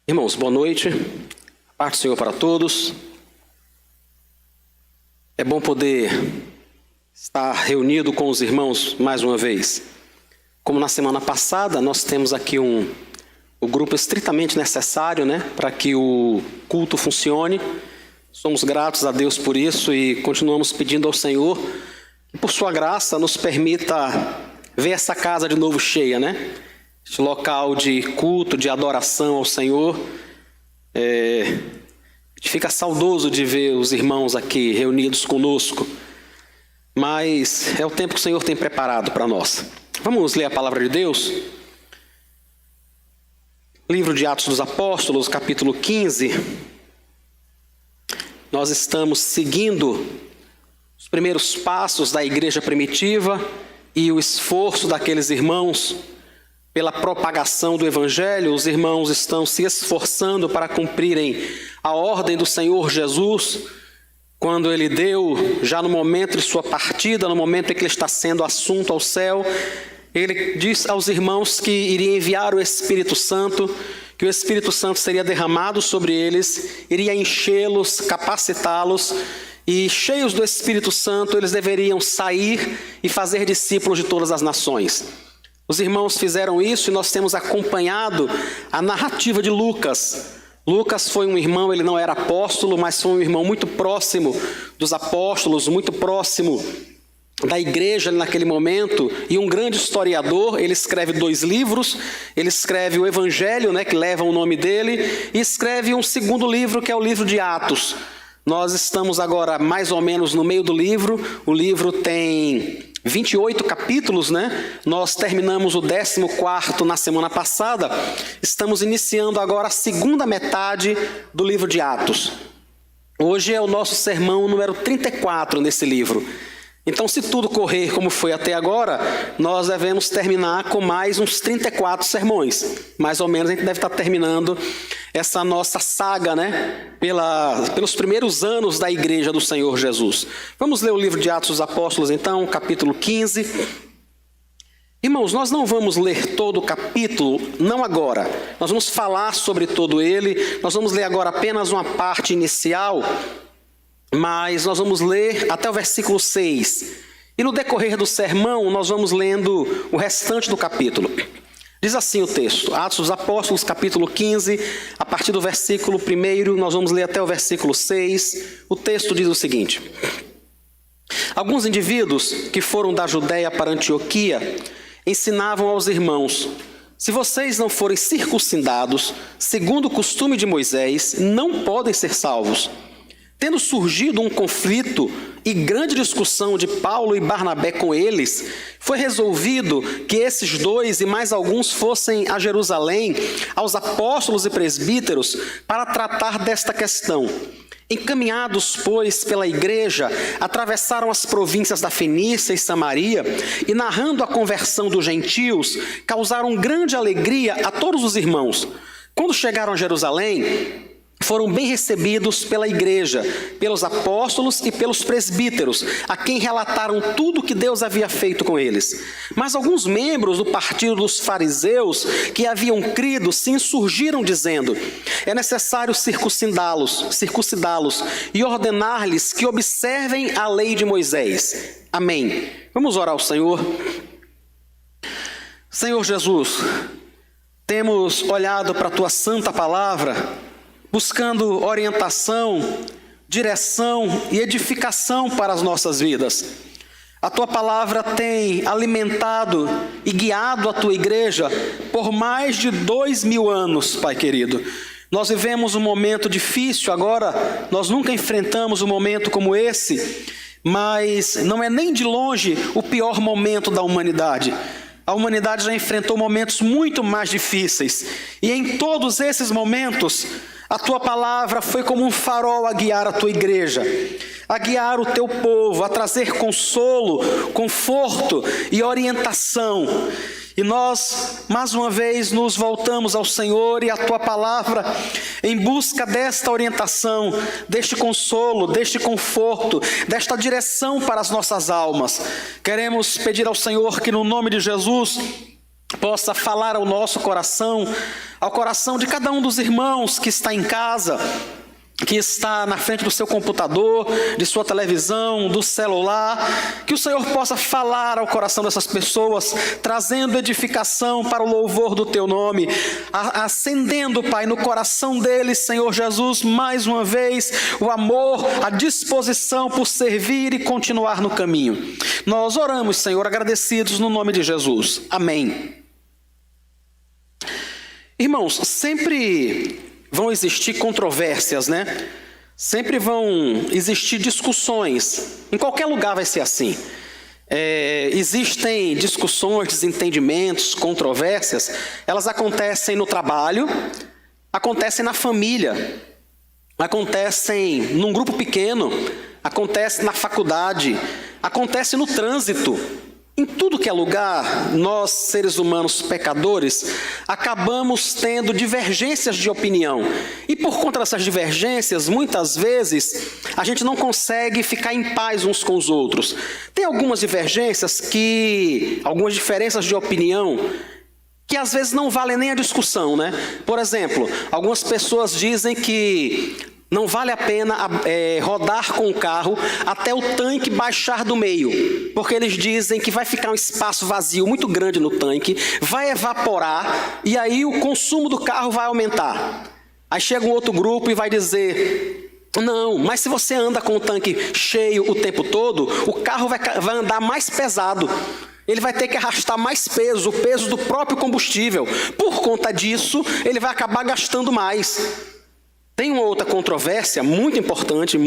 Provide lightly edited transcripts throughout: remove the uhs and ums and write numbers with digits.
Irmãos, boa noite. A paz do Senhor para todos. É bom poder estar reunido com os irmãos mais uma vez. Como na semana passada, nós temos aqui o grupo estritamente necessário, para que o culto funcione. Somos gratos a Deus por isso e continuamos pedindo ao Senhor que, por sua graça, nos permita ver essa casa de novo cheia, Este local de culto, de adoração ao Senhor. A gente fica saudoso de ver os irmãos aqui reunidos conosco, mas é o tempo que o Senhor tem preparado para nós. Vamos ler a palavra de Deus? Livro de Atos dos Apóstolos, capítulo 15. Nós estamos seguindo os primeiros passos da igreja primitiva e o esforço daqueles irmãos pela propagação do Evangelho. Os irmãos estão se esforçando para cumprirem a ordem do Senhor Jesus, quando Ele deu, já no momento de sua partida, no momento em que Ele está sendo assunto ao céu, Ele diz aos irmãos que iria enviar o Espírito Santo, que o Espírito Santo seria derramado sobre eles, iria enchê-los, capacitá-los, e cheios do Espírito Santo, eles deveriam sair e fazer discípulos de todas as nações. Os irmãos fizeram isso e nós temos acompanhado a narrativa de Lucas. Lucas foi um irmão, ele não era apóstolo, mas foi um irmão muito próximo dos apóstolos, muito próximo da igreja naquele momento, e um grande historiador. Ele escreve 2 livros, ele escreve o Evangelho, que leva o nome dele, e escreve um segundo livro, que é o livro de Atos. Nós estamos agora mais ou menos no meio do livro. O livro tem 28 capítulos, Nós terminamos o 14º na semana passada. Estamos iniciando agora a segunda metade do livro de Atos. Hoje é o nosso sermão número 34 nesse livro. Então, se tudo correr como foi até agora, nós devemos terminar com mais uns 34 sermões. Mais ou menos a gente deve estar terminando essa nossa saga, pelos primeiros anos da igreja do Senhor Jesus. Vamos ler o livro de Atos dos Apóstolos, então, capítulo 15. Irmãos, nós não vamos ler todo o capítulo, não agora. Nós vamos falar sobre todo ele. Nós vamos ler agora apenas uma parte inicial, mas nós vamos ler até o versículo 6. E no decorrer do sermão, nós vamos lendo o restante do capítulo. Diz assim o texto, Atos dos Apóstolos, capítulo 15, a partir do versículo 1, nós vamos ler até o versículo 6. O texto diz o seguinte: Alguns indivíduos que foram da Judéia para Antioquia ensinavam aos irmãos: se vocês não forem circuncidados, segundo o costume de Moisés, não podem ser salvos. Tendo surgido um conflito e grande discussão de Paulo e Barnabé com eles, foi resolvido que esses 2 e mais alguns fossem a Jerusalém, aos apóstolos e presbíteros, para tratar desta questão. Encaminhados, pois, pela igreja, atravessaram as províncias da Fenícia e Samaria e, narrando a conversão dos gentios, causaram grande alegria a todos os irmãos. Quando chegaram a Jerusalém, foram bem recebidos pela igreja, pelos apóstolos e pelos presbíteros, a quem relataram tudo o que Deus havia feito com eles. Mas alguns membros do partido dos fariseus que haviam crido se insurgiram dizendo: é necessário circuncidá-los e ordenar-lhes que observem a lei de Moisés. Amém. Vamos orar ao Senhor. Senhor Jesus, temos olhado para a Tua santa palavra, buscando orientação, direção e edificação para as nossas vidas. A Tua palavra tem alimentado e guiado a Tua igreja por mais de 2000 anos, Pai querido. Nós vivemos um momento difícil agora, nós nunca enfrentamos um momento como esse, mas não é nem de longe o pior momento da humanidade. A humanidade já enfrentou momentos muito mais difíceis, e em todos esses momentos, a Tua palavra foi como um farol a guiar a Tua igreja, a guiar o Teu povo, a trazer consolo, conforto e orientação. E nós, mais uma vez, nos voltamos ao Senhor e à Tua palavra em busca desta orientação, deste consolo, deste conforto, desta direção para as nossas almas. Queremos pedir ao Senhor que, no nome de Jesus, possa falar ao nosso coração, ao coração de cada um dos irmãos que está em casa, que está na frente do seu computador, de sua televisão, do celular, que o Senhor possa falar ao coração dessas pessoas, trazendo edificação para o louvor do Teu nome, acendendo, Pai, no coração deles, Senhor Jesus, mais uma vez, o amor, a disposição por servir e continuar no caminho. Nós oramos, Senhor, agradecidos no nome de Jesus. Amém. Irmãos, sempre vão existir controvérsias, né? Sempre vão existir discussões. Em qualquer lugar vai ser assim. Existem discussões, desentendimentos, controvérsias. Elas acontecem no trabalho, acontecem na família, acontecem num grupo pequeno, acontecem na faculdade, acontecem no trânsito. Em tudo que é lugar, nós, seres humanos pecadores, acabamos tendo divergências de opinião. E por conta dessas divergências, muitas vezes, a gente não consegue ficar em paz uns com os outros. Tem algumas divergências algumas diferenças de opinião, que às vezes não valem nem a discussão, né? Por exemplo, algumas pessoas dizem que não vale a pena rodar com o carro até o tanque baixar do meio, porque eles dizem que vai ficar um espaço vazio muito grande no tanque, vai evaporar e aí o consumo do carro vai aumentar. Aí chega um outro grupo e vai dizer: não, mas se você anda com o tanque cheio o tempo todo, o carro vai andar mais pesado. Ele vai ter que arrastar mais peso, o peso do próprio combustível. Por conta disso, ele vai acabar gastando mais. Tem uma outra controvérsia muito importante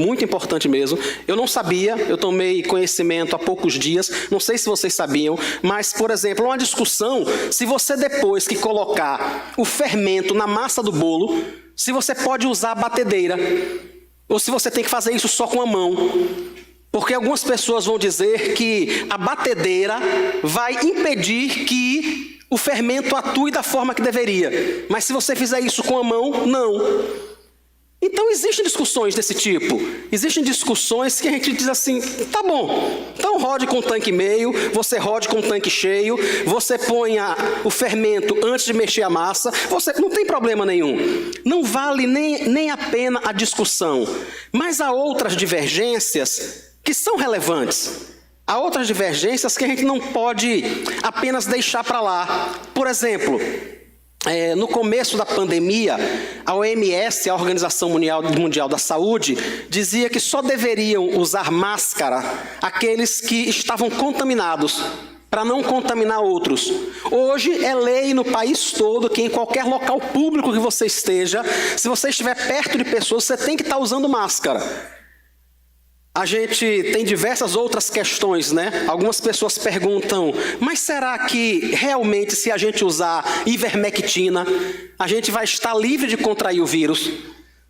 mesmo. Eu não sabia, eu tomei conhecimento há poucos dias, não sei se vocês sabiam, mas, por exemplo, uma discussão, se você depois que colocar o fermento na massa do bolo, se você pode usar a batedeira, ou se você tem que fazer isso só com a mão. Porque algumas pessoas vão dizer que a batedeira vai impedir que o fermento atue da forma que deveria. Mas se você fizer isso com a mão, não. Então existem discussões desse tipo. Existem discussões que a gente diz assim: tá bom, então rode com o tanque meio, você rode com o tanque cheio, você ponha o fermento antes de mexer a massa, não tem problema nenhum. Não vale nem a pena a discussão. Mas há outras divergências que são relevantes. Há outras divergências que a gente não pode apenas deixar para lá. Por exemplo, no começo da pandemia, a OMS, a Organização Mundial da Saúde, dizia que só deveriam usar máscara aqueles que estavam contaminados, para não contaminar outros. Hoje é lei no país todo que em qualquer local público que você esteja, se você estiver perto de pessoas, você tem que estar usando máscara. A gente tem diversas outras questões, né? Algumas pessoas perguntam: mas será que realmente se a gente usar ivermectina, a gente vai estar livre de contrair o vírus?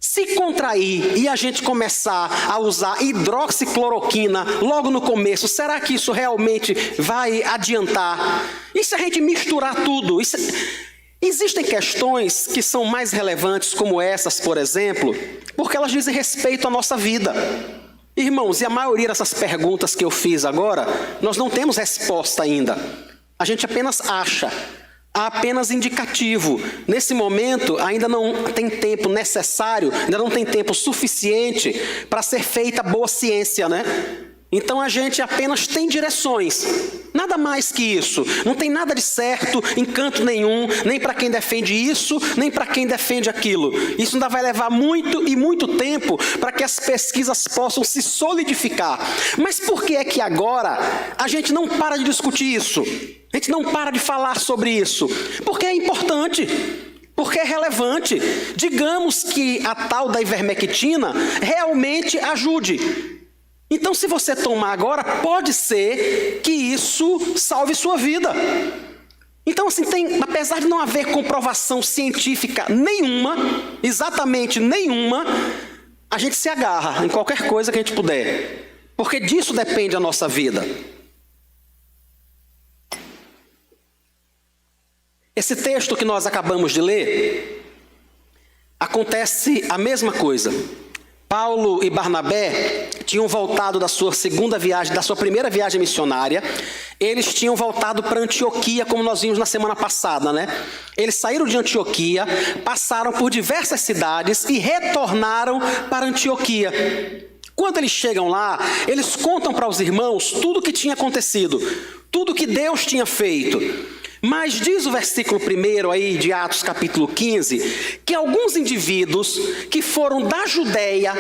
Se contrair e a gente começar a usar hidroxicloroquina logo no começo, será que isso realmente vai adiantar? E se a gente misturar tudo? Existem questões que são mais relevantes, como essas, por exemplo, porque elas dizem respeito à nossa vida. Irmãos, e a maioria dessas perguntas que eu fiz agora, nós não temos resposta ainda. A gente apenas acha, há apenas indicativo. Nesse momento, ainda não tem tempo necessário, ainda não tem tempo suficiente para ser feita boa ciência, né? Então a gente apenas tem direções, nada mais que isso. Não tem nada de certo em canto nenhum, nem para quem defende isso, nem para quem defende aquilo. Isso ainda vai levar muito e muito tempo para que as pesquisas possam se solidificar. Mas por que é que agora a gente não para de discutir isso? A gente não para de falar sobre isso? Porque é importante. Porque é relevante. Digamos que a tal da ivermectina realmente ajude. Então, se você tomar agora, pode ser que isso salve sua vida. Então, assim, apesar de não haver comprovação científica nenhuma, exatamente nenhuma, a gente se agarra em qualquer coisa que a gente puder. Porque disso depende a nossa vida. Esse texto que nós acabamos de ler, acontece a mesma coisa. Paulo e Barnabé tinham voltado da sua segunda viagem, da sua primeira viagem missionária. Eles tinham voltado para Antioquia, como nós vimos na semana passada, né? Eles saíram de Antioquia, passaram por diversas cidades e retornaram para Antioquia. Quando eles chegam lá, eles contam para os irmãos tudo o que tinha acontecido, tudo que Deus tinha feito. Mas diz o versículo 1 aí de Atos capítulo 15, que alguns indivíduos que foram da Judéia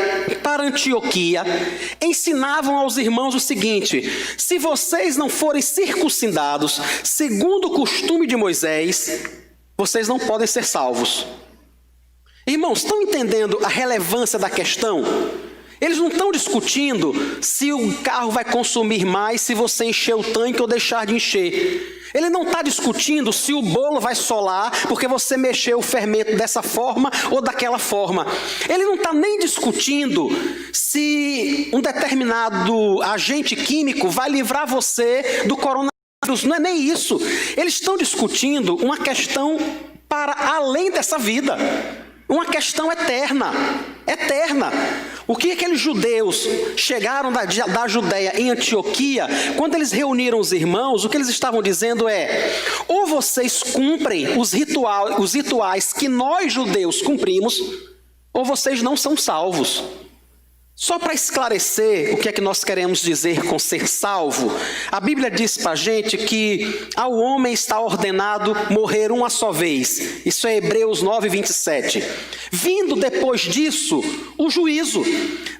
para Antioquia ensinavam aos irmãos o seguinte: se vocês não forem circuncidados segundo o costume de Moisés, vocês não podem ser salvos. Irmãos, estão entendendo a relevância da questão? Eles não estão discutindo se o carro vai consumir mais se você encher o tanque ou deixar de encher. Ele não está discutindo se o bolo vai solar porque você mexeu o fermento dessa forma ou daquela forma. Ele não está nem discutindo se um determinado agente químico vai livrar você do coronavírus. Não é nem isso. Eles estão discutindo uma questão para além dessa vida. Uma questão eterna. Eterna. O que aqueles judeus chegaram da Judéia em Antioquia, quando eles reuniram os irmãos, o que eles estavam dizendo é: ou vocês cumprem os rituais que nós judeus cumprimos, ou vocês não são salvos. Só para esclarecer o que é que nós queremos dizer com ser salvo, a Bíblia diz para a gente que ao homem está ordenado morrer uma só vez. Isso é Hebreus 9, 27. Vindo depois disso, o juízo.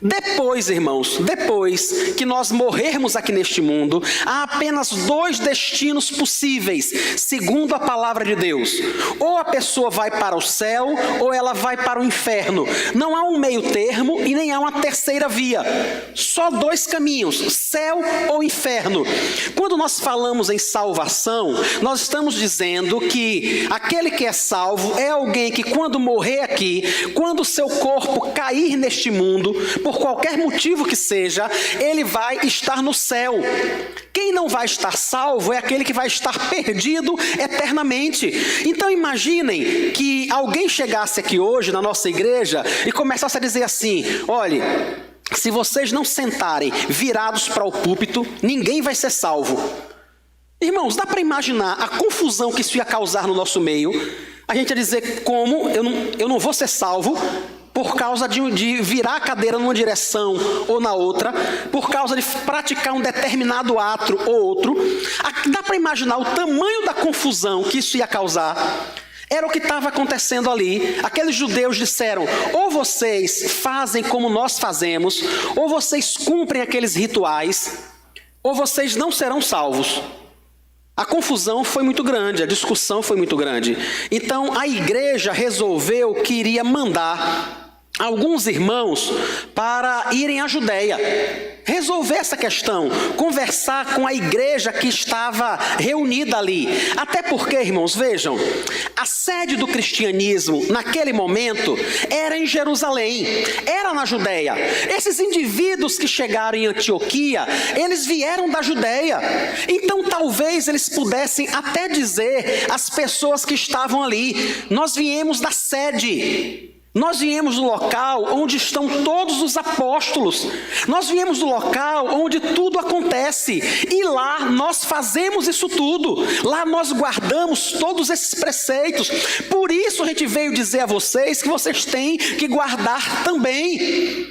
Depois, irmãos, depois que nós morrermos aqui neste mundo, há apenas dois destinos possíveis, segundo a palavra de Deus. Ou a pessoa vai para o céu, ou ela vai para o inferno. Não há um meio termo e nem há uma terceira via. Só dois caminhos, céu ou inferno. Quando nós falamos em salvação, nós estamos dizendo que aquele que é salvo é alguém que quando morrer aqui, quando o seu corpo cair neste mundo, por qualquer motivo que seja, ele vai estar no céu. Quem não vai estar salvo é aquele que vai estar perdido eternamente. Então imaginem que alguém chegasse aqui hoje na nossa igreja e começasse a dizer assim: olhe, se vocês não sentarem virados para o púlpito, ninguém vai ser salvo. Irmãos, dá para imaginar a confusão que isso ia causar no nosso meio? A gente ia dizer: como eu não vou ser salvo por causa de virar a cadeira numa direção ou na outra, por causa de praticar um determinado ato ou outro. Dá para imaginar o tamanho da confusão que isso ia causar? Era o que estava acontecendo ali. Aqueles judeus disseram: ou vocês fazem como nós fazemos, ou vocês cumprem aqueles rituais, ou vocês não serão salvos. A confusão foi muito grande, a discussão foi muito grande. Então a igreja resolveu que iria mandar alguns irmãos para irem à Judéia, resolver essa questão, conversar com a igreja que estava reunida ali. Até porque, irmãos, vejam, a sede do cristianismo naquele momento era em Jerusalém, era na Judéia. Esses indivíduos que chegaram em Antioquia, eles vieram da Judéia. Então talvez eles pudessem até dizer às pessoas que estavam ali: nós viemos da sede. Nós viemos do local onde estão todos os apóstolos. Nós viemos do local onde tudo acontece. E lá nós fazemos isso tudo. Lá nós guardamos todos esses preceitos. Por isso a gente veio dizer a vocês que vocês têm que guardar também.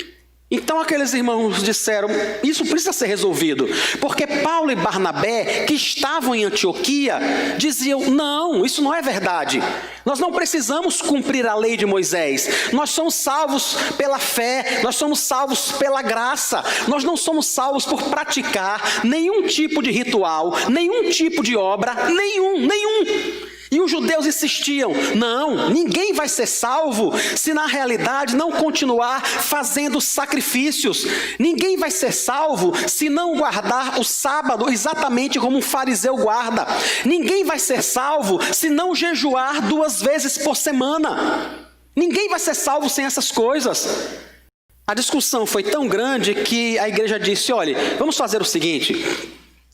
Então aqueles irmãos disseram: isso precisa ser resolvido, porque Paulo e Barnabé, que estavam em Antioquia, diziam: não, isso não é verdade. Nós não precisamos cumprir a lei de Moisés. Nós somos salvos pela fé, nós somos salvos pela graça. Nós não somos salvos por praticar nenhum tipo de ritual, nenhum tipo de obra, nenhum. E os judeus insistiam: não, ninguém vai ser salvo se na realidade não continuar fazendo sacrifícios. Ninguém vai ser salvo se não guardar o sábado exatamente como um fariseu guarda. Ninguém vai ser salvo se não jejuar 2 vezes por semana. Ninguém vai ser salvo sem essas coisas. A discussão foi tão grande que a igreja disse: olha, vamos fazer o seguinte,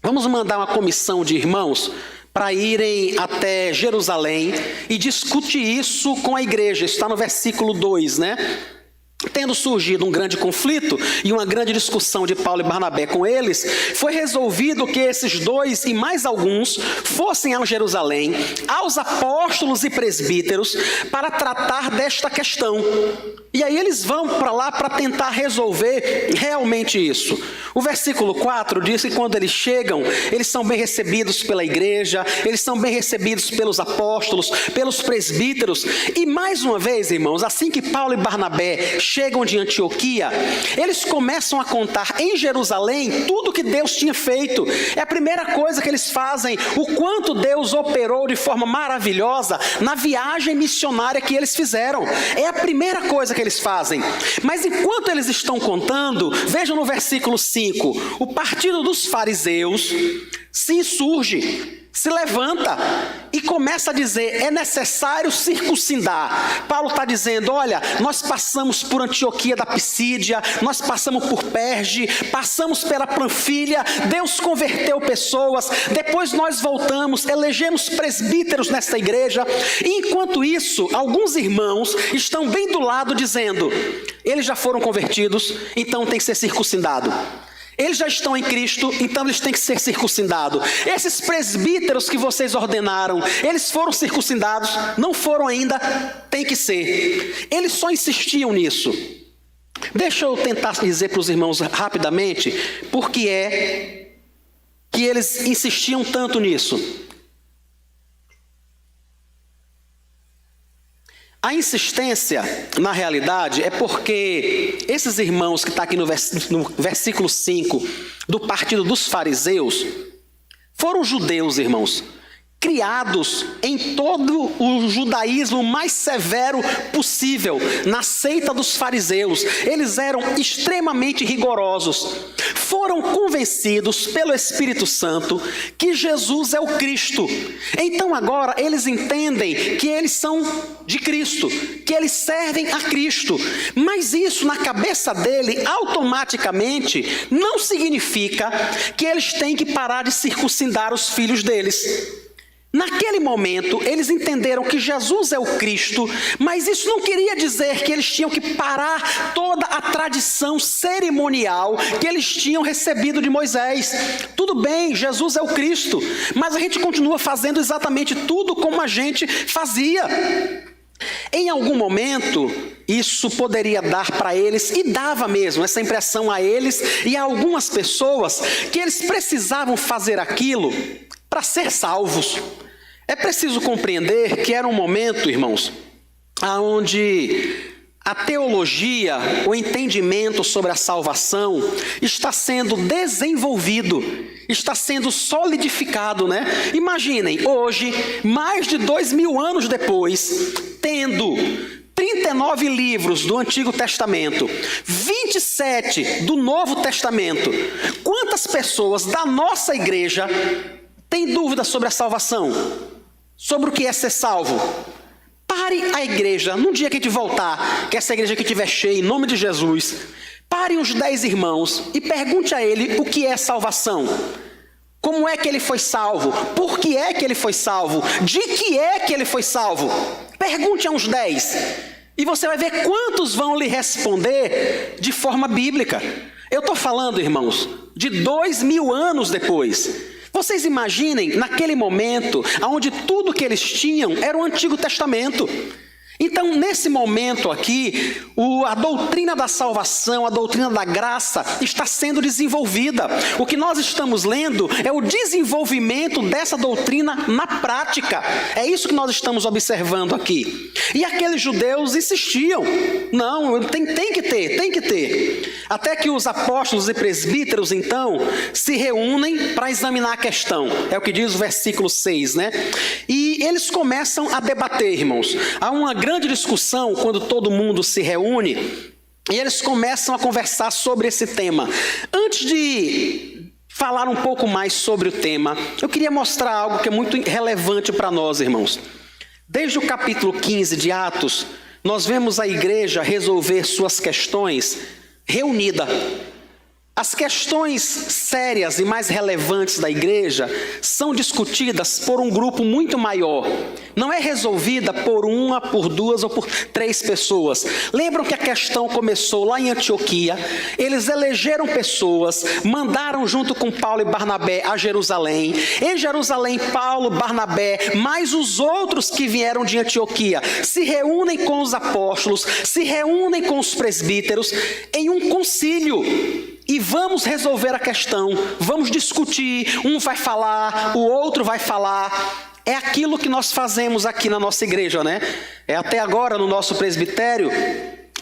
vamos mandar uma comissão de irmãos para irem até Jerusalém e discutir isso com a igreja. Está no versículo 2, né? Tendo surgido um grande conflito e uma grande discussão de Paulo e Barnabé com eles, foi resolvido que esses dois e mais alguns fossem a Jerusalém, aos apóstolos e presbíteros, para tratar desta questão. E aí eles vão para lá para tentar resolver realmente isso. O versículo 4 diz que quando eles chegam, eles são bem recebidos pela igreja, eles são bem recebidos pelos apóstolos, pelos presbíteros. E mais uma vez, irmãos, assim que Paulo e Barnabé chegam de Antioquia, eles começam a contar em Jerusalém tudo que Deus tinha feito. É a primeira coisa que eles fazem, o quanto Deus operou de forma maravilhosa na viagem missionária que eles fizeram. É a primeira coisa que eles fazem. Mas enquanto eles estão contando, vejam no versículo 5, o partido dos fariseus se insurge, se levanta e começa a dizer, é necessário circuncidar. Paulo está dizendo, olha, nós passamos por Antioquia da Pisídia, nós passamos por Perge, passamos pela Panfilha, Deus converteu pessoas, depois nós voltamos, elegemos presbíteros nesta igreja, e enquanto isso, alguns irmãos estão bem do lado dizendo, eles já foram convertidos, então tem que ser circuncidado. Eles já estão em Cristo, então eles têm que ser circuncidados. Esses presbíteros que vocês ordenaram, eles foram circuncidados? Não foram ainda? Tem que ser. Eles só insistiam nisso. Deixa eu tentar dizer para os irmãos rapidamente por que é que eles insistiam tanto nisso. A insistência, na realidade, é porque esses irmãos que estão aqui no versículo 5, do partido dos fariseus, foram judeus, irmãos, criados em todo o judaísmo mais severo possível, na seita dos fariseus. Eles eram extremamente rigorosos. Foram convencidos pelo Espírito Santo que Jesus é o Cristo. Então agora eles entendem que eles são de Cristo, que eles servem a Cristo. Mas isso na cabeça dele, automaticamente, não significa que eles têm que parar de circuncidar os filhos deles. Naquele momento, eles entenderam que Jesus é o Cristo, mas isso não queria dizer que eles tinham que parar toda a tradição cerimonial que eles tinham recebido de Moisés. Tudo bem, Jesus é o Cristo, mas a gente continua fazendo exatamente tudo como a gente fazia. Em algum momento, isso poderia dar para eles, e dava mesmo essa impressão a eles e a algumas pessoas, que eles precisavam fazer aquilo para ser salvos. É preciso compreender que era um momento, irmãos, onde a teologia, o entendimento sobre a salvação está sendo desenvolvido, está sendo solidificado, né? Imaginem, hoje, mais de 2000 anos depois, tendo 39 livros do Antigo Testamento, 27 do Novo Testamento, quantas pessoas da nossa igreja têm dúvidas sobre a salvação? Sobre o que é ser salvo? Pare a igreja, num dia que a gente voltar, que essa igreja que estiver cheia, em nome de Jesus, pare os 10 irmãos e pergunte a ele o que é salvação. Como é que ele foi salvo? Por que é que ele foi salvo? De que é que ele foi salvo? Pergunte a uns 10. E você vai ver quantos vão lhe responder de forma bíblica. Eu estou falando, irmãos, de 2000 anos depois. Vocês imaginem, naquele momento, onde tudo que eles tinham era o Antigo Testamento. Então, nesse momento aqui, a doutrina da salvação, a doutrina da graça está sendo desenvolvida. O que nós estamos lendo é o desenvolvimento dessa doutrina na prática. É isso que nós estamos observando aqui. E aqueles judeus insistiam. Não, tem que ter. Até que os apóstolos e presbíteros, então, se reúnem para examinar a questão. É o que diz o versículo 6, né? E eles começam a debater, irmãos. Há uma grande discussão quando todo mundo se reúne e eles começam a conversar sobre esse tema. Antes de falar um pouco mais sobre o tema, eu queria mostrar algo que é muito relevante para nós, irmãos. Desde o capítulo 15 de Atos, nós vemos a igreja resolver suas questões reunida. As questões sérias e mais relevantes da igreja são discutidas por um grupo muito maior. Não é resolvida por uma, por duas ou por 3 pessoas. Lembram que a questão começou lá em Antioquia? Eles elegeram pessoas, mandaram junto com Paulo e Barnabé a Jerusalém. Em Jerusalém, Paulo, Barnabé, mais os outros que vieram de Antioquia, se reúnem com os apóstolos, se reúnem com os presbíteros em um concílio. E vamos resolver a questão, vamos discutir, um vai falar, o outro vai falar. É aquilo que nós fazemos aqui na nossa igreja, né? Até agora no nosso presbitério,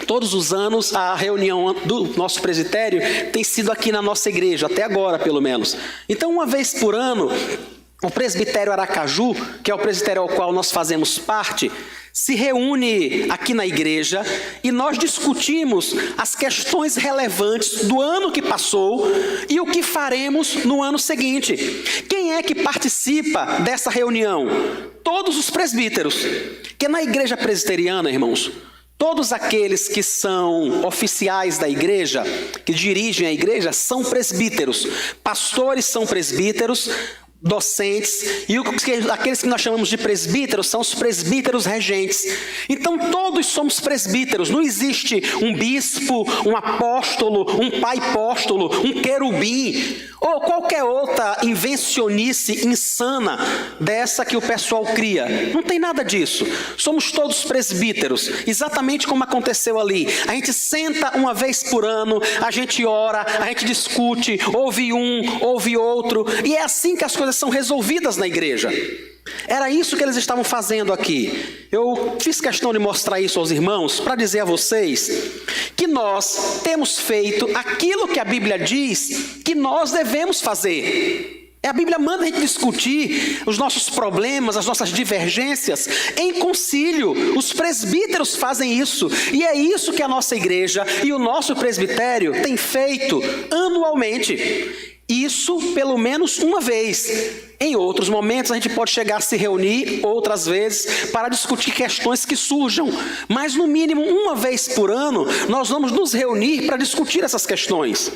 todos os anos a reunião do nosso presbitério tem sido aqui na nossa igreja, até agora pelo menos. Então uma vez por ano, o presbitério Aracaju, que é o presbitério ao qual nós fazemos parte, se reúne aqui na igreja e nós discutimos as questões relevantes do ano que passou e o que faremos no ano seguinte. Quem é que participa dessa reunião? Todos os presbíteros. Que na igreja presbiteriana, irmãos, todos aqueles que são oficiais da igreja, que dirigem a igreja, são presbíteros. Pastores são presbíteros, docentes, e aqueles que nós chamamos de presbíteros são os presbíteros regentes. Então todos somos presbíteros, não existe um bispo, um apóstolo, um pai apóstolo, um querubim, ou qualquer outra invencionice insana dessa que o pessoal cria. Não tem nada disso. Somos todos presbíteros, exatamente como aconteceu ali. A gente senta uma vez por ano, a gente ora, a gente discute, ouve um, ouve outro, e é assim que as coisas são resolvidas na igreja. Era isso que eles estavam fazendo aqui. Eu fiz questão de mostrar isso aos irmãos para dizer a vocês que nós temos feito aquilo que a Bíblia diz que nós devemos fazer. A Bíblia manda a gente discutir os nossos problemas, as nossas divergências em concílio. Os presbíteros fazem isso, e é isso que a nossa igreja e o nosso presbitério tem feito anualmente. Isso pelo menos uma vez. Em outros momentos a gente pode chegar a se reunir outras vezes para discutir questões que surjam. Mas no mínimo uma vez por ano nós vamos nos reunir para discutir essas questões.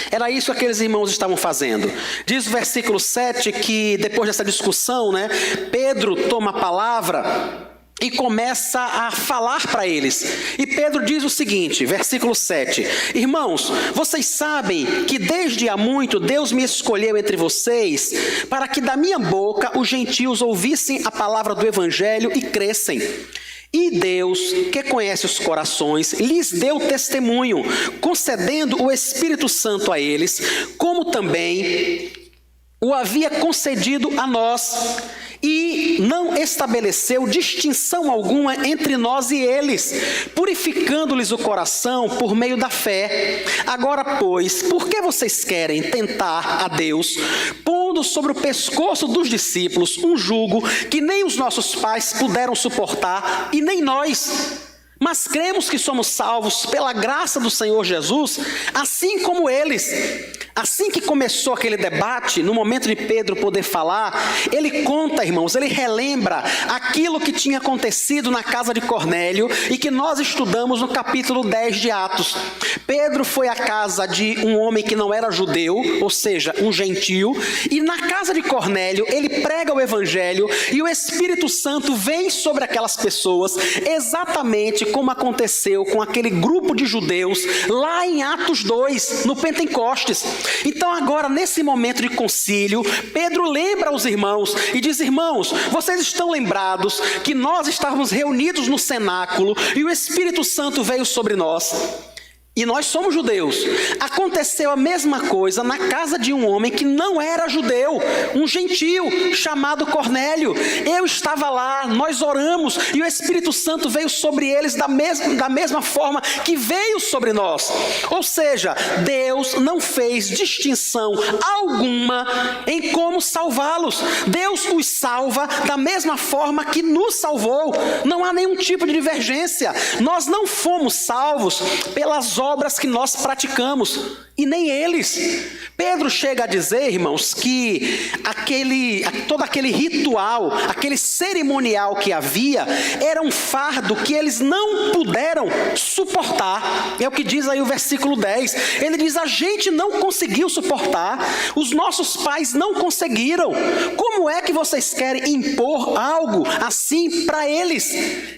Era isso que aqueles irmãos estavam fazendo. Diz o versículo 7 que depois dessa discussão, Pedro toma a palavra e começa a falar para eles. E Pedro diz o seguinte, versículo 7. Irmãos, vocês sabem que desde há muito Deus me escolheu entre vocês para que da minha boca os gentios ouvissem a palavra do evangelho e crescem. E Deus, que conhece os corações, lhes deu testemunho, concedendo o Espírito Santo a eles, como também o havia concedido a nós, e não estabeleceu distinção alguma entre nós e eles, purificando-lhes o coração por meio da fé. Agora, pois, por que vocês querem tentar a Deus, pondo sobre o pescoço dos discípulos um jugo que nem os nossos pais puderam suportar e nem nós? Mas cremos que somos salvos pela graça do Senhor Jesus, assim como eles. Assim que começou aquele debate, no momento de Pedro poder falar, ele conta, irmãos, ele relembra aquilo que tinha acontecido na casa de Cornélio e que nós estudamos no capítulo 10 de Atos. Pedro foi à casa de um homem que não era judeu, ou seja, um gentio, e na casa de Cornélio ele prega o evangelho e o Espírito Santo vem sobre aquelas pessoas, exatamente como aconteceu com aquele grupo de judeus lá em Atos 2, no Pentecostes. Então agora, nesse momento de concílio, Pedro lembra aos irmãos e diz: irmãos, vocês estão lembrados que nós estávamos reunidos no cenáculo e o Espírito Santo veio sobre nós? E nós somos judeus. Aconteceu a mesma coisa na casa de um homem que não era judeu, um gentio chamado Cornélio. Eu estava lá, nós oramos e o Espírito Santo veio sobre eles da mesma forma que veio sobre nós. Ou seja, Deus não fez distinção alguma em como salvá-los. Deus os salva da mesma forma que nos salvou. Não há nenhum tipo de divergência. Nós não fomos salvos pelas obras que nós praticamos, e nem eles. Pedro chega a dizer, irmãos, que todo aquele ritual, aquele cerimonial que havia, era um fardo que eles não puderam suportar. É o que diz aí o versículo 10. Ele diz: a gente não conseguiu suportar, os nossos pais não conseguiram. Como é que vocês querem impor algo assim para eles,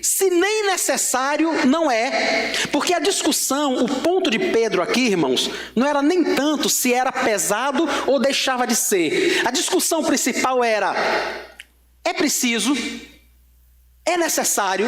se nem necessário não é? Porque a discussão, o ponto de Pedro aqui, irmãos, não era nem tanto se era pesado ou deixava de ser. A discussão principal era: é preciso? É necessário?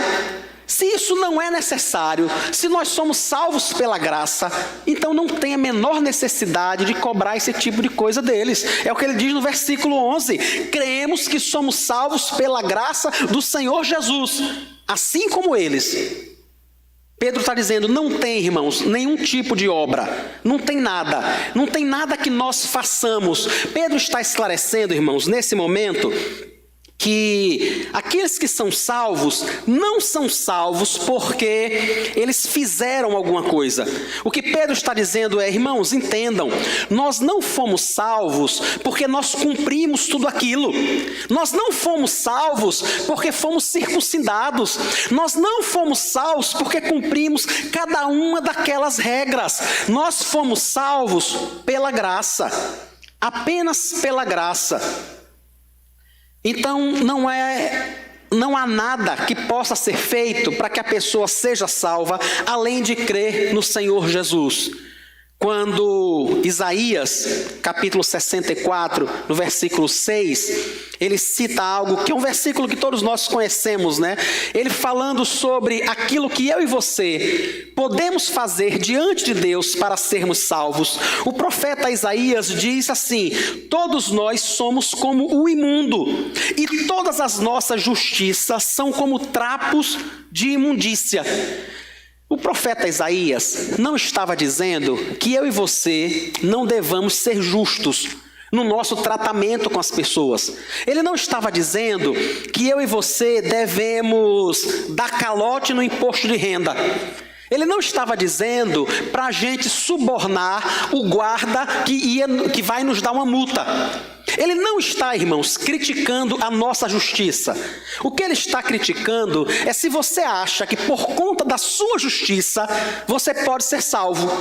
Se isso não é necessário, se nós somos salvos pela graça, então não tem a menor necessidade de cobrar esse tipo de coisa deles. É o que ele diz no versículo 11: cremos que somos salvos pela graça do Senhor Jesus, assim como eles. Pedro está dizendo: não tem, irmãos, nenhum tipo de obra, não tem nada que nós façamos. Pedro está esclarecendo, irmãos, nesse momento, que aqueles que são salvos não são salvos porque eles fizeram alguma coisa. O que Pedro está dizendo é: irmãos, entendam, nós não fomos salvos porque nós cumprimos tudo aquilo. Nós não fomos salvos porque fomos circuncidados. Nós não fomos salvos porque cumprimos cada uma daquelas regras. Nós fomos salvos pela graça, apenas pela graça. Então não há nada que possa ser feito para que a pessoa seja salva, além de crer no Senhor Jesus. Quando Isaías, capítulo 64, no versículo 6, ele cita algo que é um versículo que todos nós conhecemos, né? Ele falando sobre aquilo que eu e você podemos fazer diante de Deus para sermos salvos. O profeta Isaías diz assim: todos nós somos como o imundo, e todas as nossas justiças são como trapos de imundícia. O profeta Isaías não estava dizendo que eu e você não devamos ser justos no nosso tratamento com as pessoas. Ele não estava dizendo que eu e você devemos dar calote no imposto de renda. Ele não estava dizendo para a gente subornar o guarda que vai nos dar uma multa. Ele não está, irmãos, criticando a nossa justiça. O que ele está criticando é se você acha que por conta da sua justiça você pode ser salvo.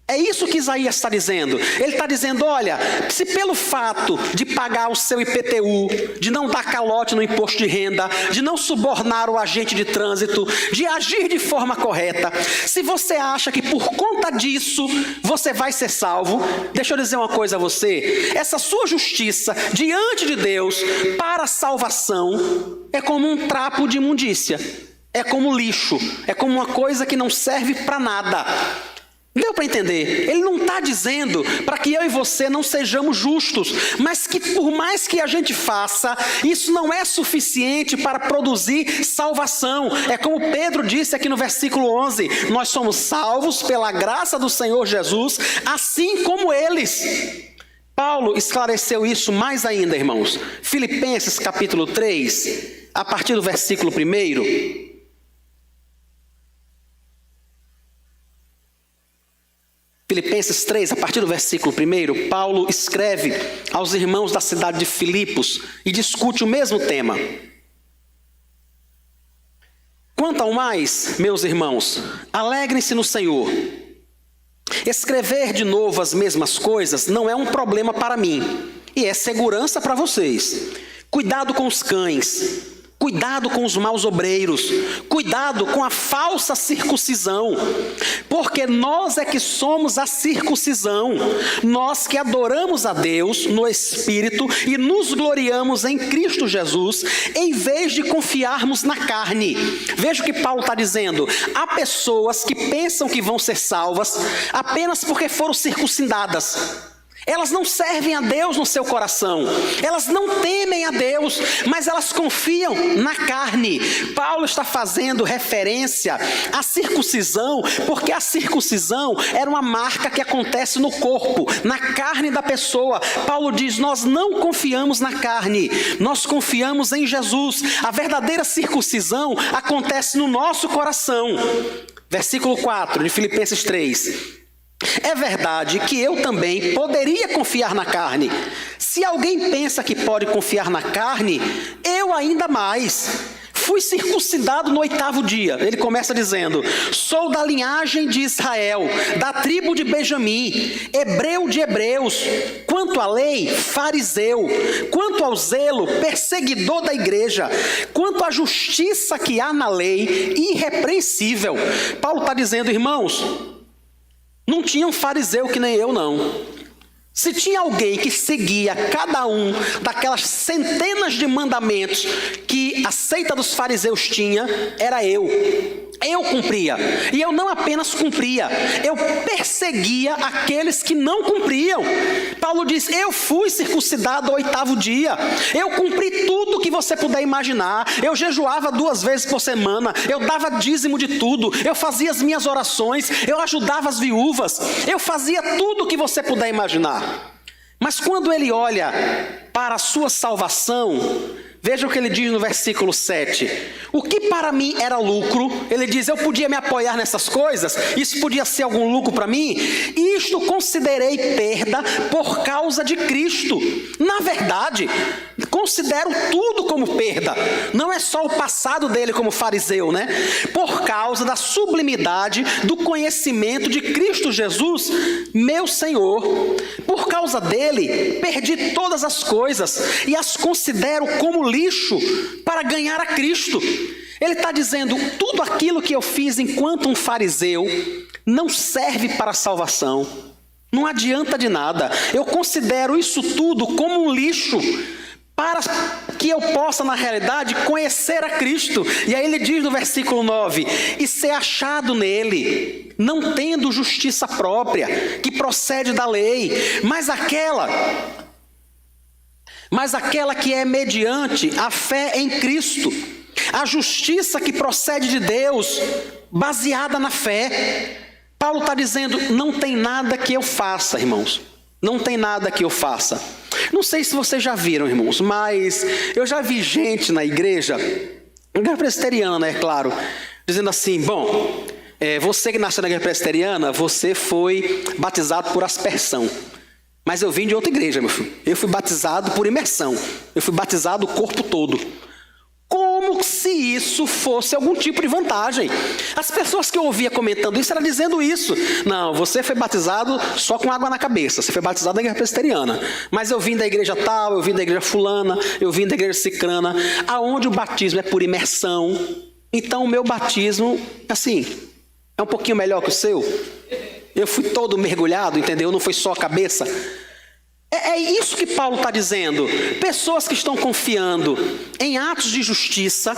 É isso que Isaías está dizendo. Ele está dizendo: olha, se pelo fato de pagar o seu IPTU, de não dar calote no imposto de renda, de não subornar o agente de trânsito, de agir de forma correta, se você acha que por conta disso você vai ser salvo, deixa eu dizer uma coisa a você: essa sua justiça diante de Deus para a salvação é como um trapo de imundícia, é como lixo, é como uma coisa que não serve para nada. Deu para entender? Ele não está dizendo para que eu e você não sejamos justos, mas que por mais que a gente faça, isso não é suficiente para produzir salvação. É como Pedro disse aqui no versículo 11: nós somos salvos pela graça do Senhor Jesus, assim como eles. Paulo esclareceu isso mais ainda, irmãos. Filipenses capítulo 3, a partir do versículo 1. Filipenses 3, a partir do versículo 1, Paulo escreve aos irmãos da cidade de Filipos e discute o mesmo tema. Quanto ao mais, meus irmãos, alegrem-se no Senhor. Escrever de novo as mesmas coisas não é um problema para mim, e é segurança para vocês. Cuidado com os cães. Cuidado com os maus obreiros, cuidado com a falsa circuncisão, porque nós é que somos a circuncisão, nós que adoramos a Deus no Espírito e nos gloriamos em Cristo Jesus, em vez de confiarmos na carne. Veja o que Paulo está dizendo: há pessoas que pensam que vão ser salvas apenas porque foram circuncidadas. Elas não servem a Deus no seu coração, elas não temem a Deus, mas elas confiam na carne. Paulo está fazendo referência à circuncisão, porque a circuncisão era uma marca que acontece no corpo, na carne da pessoa. Paulo diz: nós não confiamos na carne, nós confiamos em Jesus. A verdadeira circuncisão acontece no nosso coração. Versículo 4 de Filipenses 3. É verdade que eu também poderia confiar na carne. Se alguém pensa que pode confiar na carne, eu ainda mais. Fui circuncidado no 8º dia. Ele começa dizendo: sou da linhagem de Israel, da tribo de Benjamim, hebreu de hebreus. Quanto à lei, fariseu. Quanto ao zelo, perseguidor da igreja. Quanto à justiça que há na lei, irrepreensível. Paulo está dizendo, irmãos, não tinha um fariseu que nem eu, não. Se tinha alguém que seguia cada um daquelas centenas de mandamentos que a seita dos fariseus tinha, era eu. Eu cumpria. E eu não apenas cumpria, eu perseguia aqueles que não cumpriam. Paulo diz, eu fui circuncidado ao 8º dia. Eu cumpri tudo que você puder imaginar. Eu jejuava 2 vezes por semana. Eu dava dízimo de tudo. Eu fazia as minhas orações. Eu ajudava as viúvas. Eu fazia tudo que você puder imaginar. Mas quando ele olha para a sua salvação, veja o que ele diz no versículo 7. O que para mim era lucro, ele diz, eu podia me apoiar nessas coisas, isso podia ser algum lucro para mim, isto considerei perda por causa de Cristo. Na verdade, considero tudo como perda. Não é só o passado dele como fariseu, né? Por causa da sublimidade do conhecimento de Cristo Jesus, meu Senhor. Por causa dele, perdi todas as coisas e as considero como lixo para ganhar a Cristo. Ele está dizendo, tudo aquilo que eu fiz enquanto um fariseu não serve para a salvação. Não adianta de nada. Eu considero isso tudo como um lixo para que eu possa, na realidade, conhecer a Cristo. E aí ele diz no versículo 9, e ser achado nele, não tendo justiça própria, que procede da lei, mas aquela que é mediante a fé em Cristo, a justiça que procede de Deus, baseada na fé. Paulo está dizendo, não tem nada que eu faça, irmãos, não tem nada que eu faça. Não sei se vocês já viram, irmãos, mas eu já vi gente na igreja presbiteriana, é claro, dizendo assim, bom, você que nasceu na igreja presbiteriana, você foi batizado por aspersão. Mas eu vim de outra igreja, meu filho. Eu fui batizado por imersão. Eu fui batizado o corpo todo. Como se isso fosse algum tipo de vantagem. As pessoas que eu ouvia comentando isso, eram dizendo isso. Não, você foi batizado só com água na cabeça. Você foi batizado na igreja presbiteriana. Mas eu vim da igreja tal, eu vim da igreja fulana, eu vim da igreja cicrana, aonde o batismo é por imersão. Então o meu batismo, assim, é um pouquinho melhor que o seu. Eu fui todo mergulhado, entendeu? Não foi só a cabeça. É isso que Paulo está dizendo. Pessoas que estão confiando em atos de justiça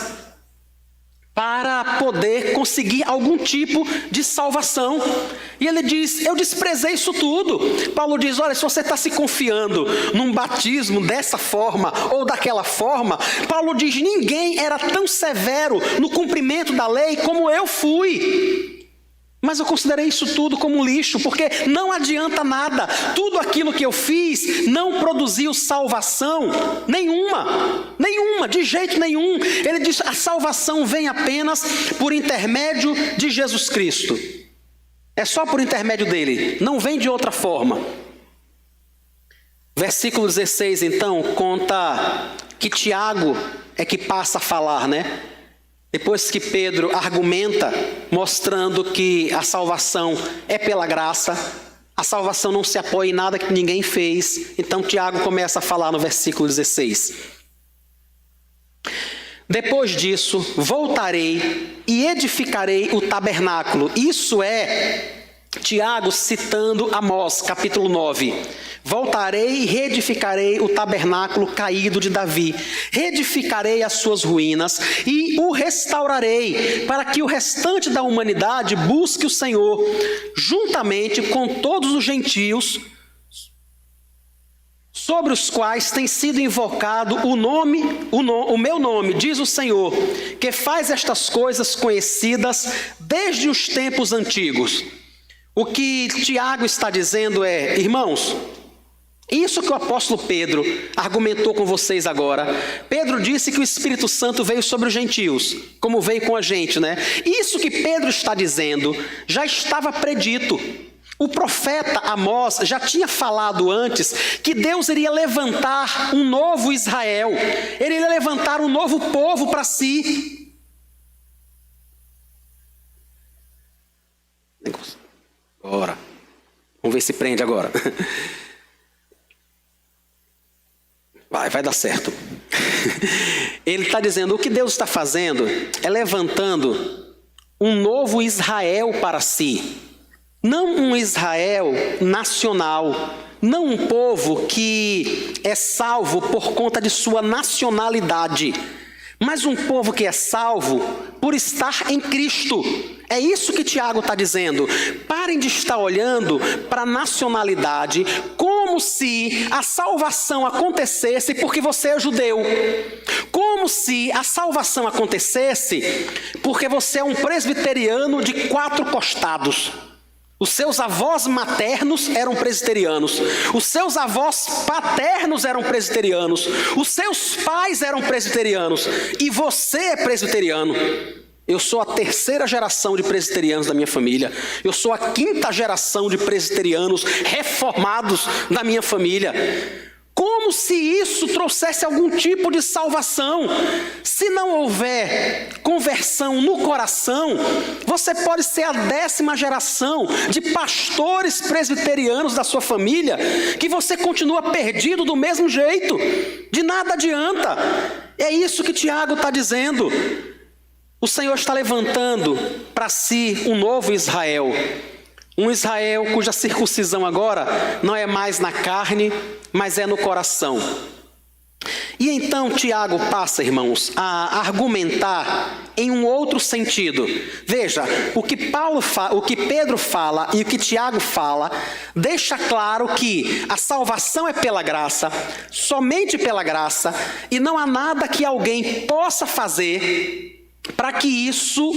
para poder conseguir algum tipo de salvação. E ele diz, eu desprezei isso tudo. Paulo diz, olha, se você está se confiando num batismo dessa forma ou daquela forma, Paulo diz, ninguém era tão severo no cumprimento da lei como eu fui. Mas eu considerei isso tudo como lixo, porque não adianta nada. Tudo aquilo que eu fiz não produziu salvação nenhuma, de jeito nenhum. Ele diz, a salvação vem apenas por intermédio de Jesus Cristo. É só por intermédio dele, não vem de outra forma. Versículo 16, então, conta que Tiago é que passa a falar, né? Depois que Pedro argumenta, mostrando que a salvação é pela graça, a salvação não se apoia em nada que ninguém fez, então Tiago começa a falar no versículo 16. Depois disso, voltarei e edificarei o tabernáculo. Isso é Tiago citando Amós, capítulo 9. Voltarei e reedificarei o tabernáculo caído de Davi. Reedificarei as suas ruínas e o restaurarei, para que o restante da humanidade busque o Senhor, juntamente com todos os gentios, sobre os quais tem sido invocado o meu nome, diz o Senhor, que faz estas coisas conhecidas desde os tempos antigos. O que Tiago está dizendo é, irmãos, Isso que o apóstolo Pedro argumentou com vocês agora. Pedro disse que o Espírito Santo veio sobre os gentios, como veio com a gente, né? Isso que Pedro está dizendo já estava predito. O profeta Amós já tinha falado antes que Deus iria levantar um novo Israel. Ele iria levantar um novo povo para si. Bora. Vamos ver se prende agora. Vai dar certo. Ele está dizendo, o que Deus está fazendo é levantando um novo Israel para si. Não um Israel nacional, não um povo que é salvo por conta de sua nacionalidade, mas um povo que é salvo por estar em Cristo. É isso que Tiago está dizendo. Parem de estar olhando para a nacionalidade como se a salvação acontecesse porque você é judeu. Como se a salvação acontecesse porque você é um presbiteriano de 4 costados. Os seus avós maternos eram presbiterianos, os seus avós paternos eram presbiterianos, os seus pais eram presbiterianos e você é presbiteriano. Eu sou a 3ª geração de presbiterianos da minha família. Eu sou a 5ª geração de presbiterianos reformados da minha família. Como se isso trouxesse algum tipo de salvação. Se não houver conversão no coração, você pode ser a 10ª geração de pastores presbiterianos da sua família, que você continua perdido do mesmo jeito. De nada adianta. É isso que Tiago está dizendo. O Senhor está levantando para si um novo Israel. Um Israel cuja circuncisão agora não é mais na carne, mas é no coração. E então Tiago passa, irmãos, a argumentar em um outro sentido. Veja, o que Pedro fala e o que Tiago fala, deixa claro que a salvação é pela graça, somente pela graça, e não há nada que alguém possa fazer para que isso